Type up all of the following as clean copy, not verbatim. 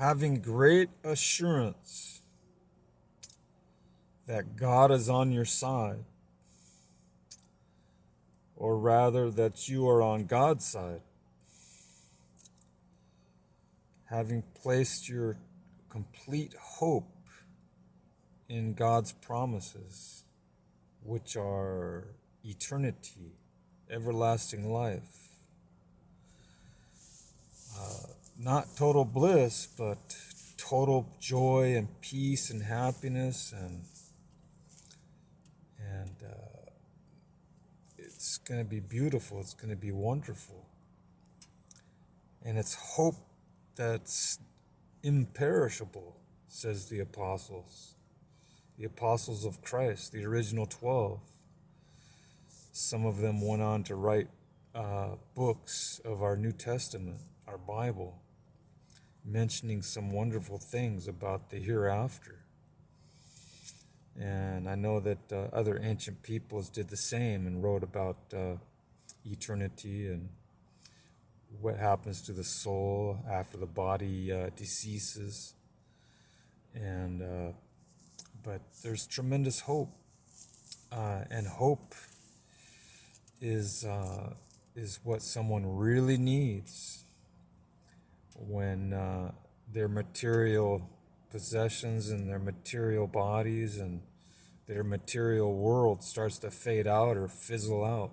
having great assurance that God is on your side, or rather that you are on God's side, having placed your complete hope in God's promises, which are eternity, everlasting life. Not total bliss, but total joy and peace and happiness, and it's going to be beautiful. It's going to be wonderful, and it's hope that's imperishable, says the apostles of Christ, the original 12. Some of them went on to write books of our New Testament, our Bible, mentioning some wonderful things about the hereafter. And I know that other ancient peoples did the same and wrote about eternity and what happens to the soul after the body deceases. And but there's tremendous hope, and hope is what someone really needs when their material possessions and their material bodies and their material world starts to fade out or fizzle out.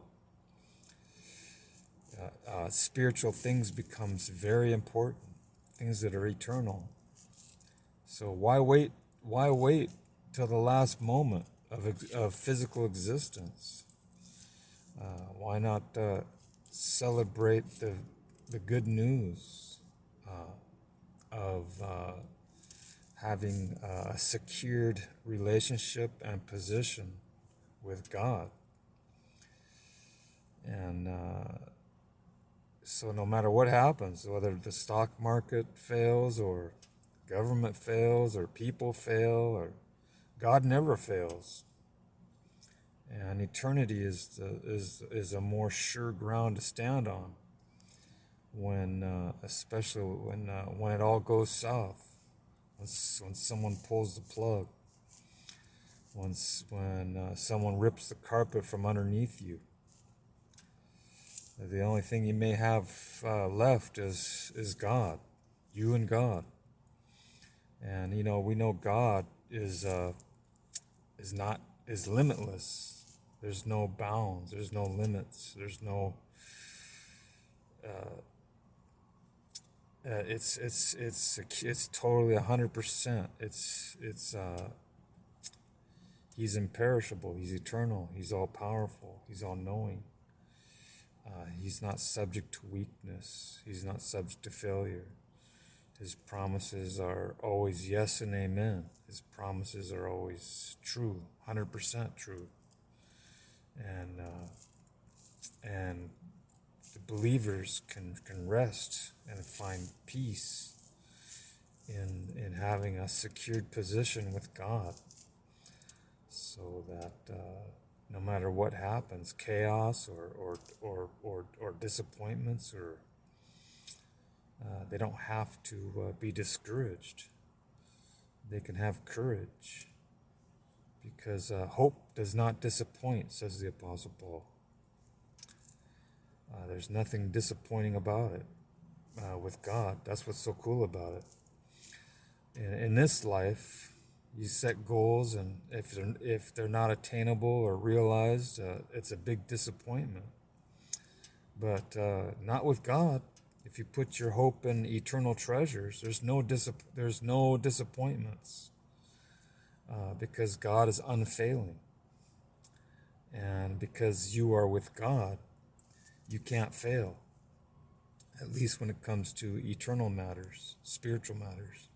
Spiritual things becomes very important, things that are eternal. So why wait till the last moment of physical existence? Why not celebrate the good news of having a secured relationship and position with God? And so no matter what happens, whether the stock market fails or government fails or people fail, or God never fails. And eternity is a more sure ground to stand on when, especially when it all goes south, when someone pulls the plug, when someone rips the carpet from underneath you. The only thing you may have left is God, you and God. And we know God is limitless. There's no bounds. There's no limits. There's no. It's totally 100%. He's imperishable. He's eternal. He's all powerful. He's all knowing. He's not subject to weakness. He's not subject to failure. His promises are always yes and amen. His promises are always true, 100% true. And the believers can rest and find peace in having a secured position with God, so that no matter what happens, chaos or disappointments, or they don't have to be discouraged. They can have courage, because hope does not disappoint, says the Apostle Paul. There's nothing disappointing about it with God. That's what's so cool about it. In this life, you set goals, and if they're not attainable or realized, it's a big disappointment. But not with God. If you put your hope in eternal treasures, there's no disappointments, because God is unfailing. And because you are with God, you can't fail, at least when it comes to eternal matters, spiritual matters.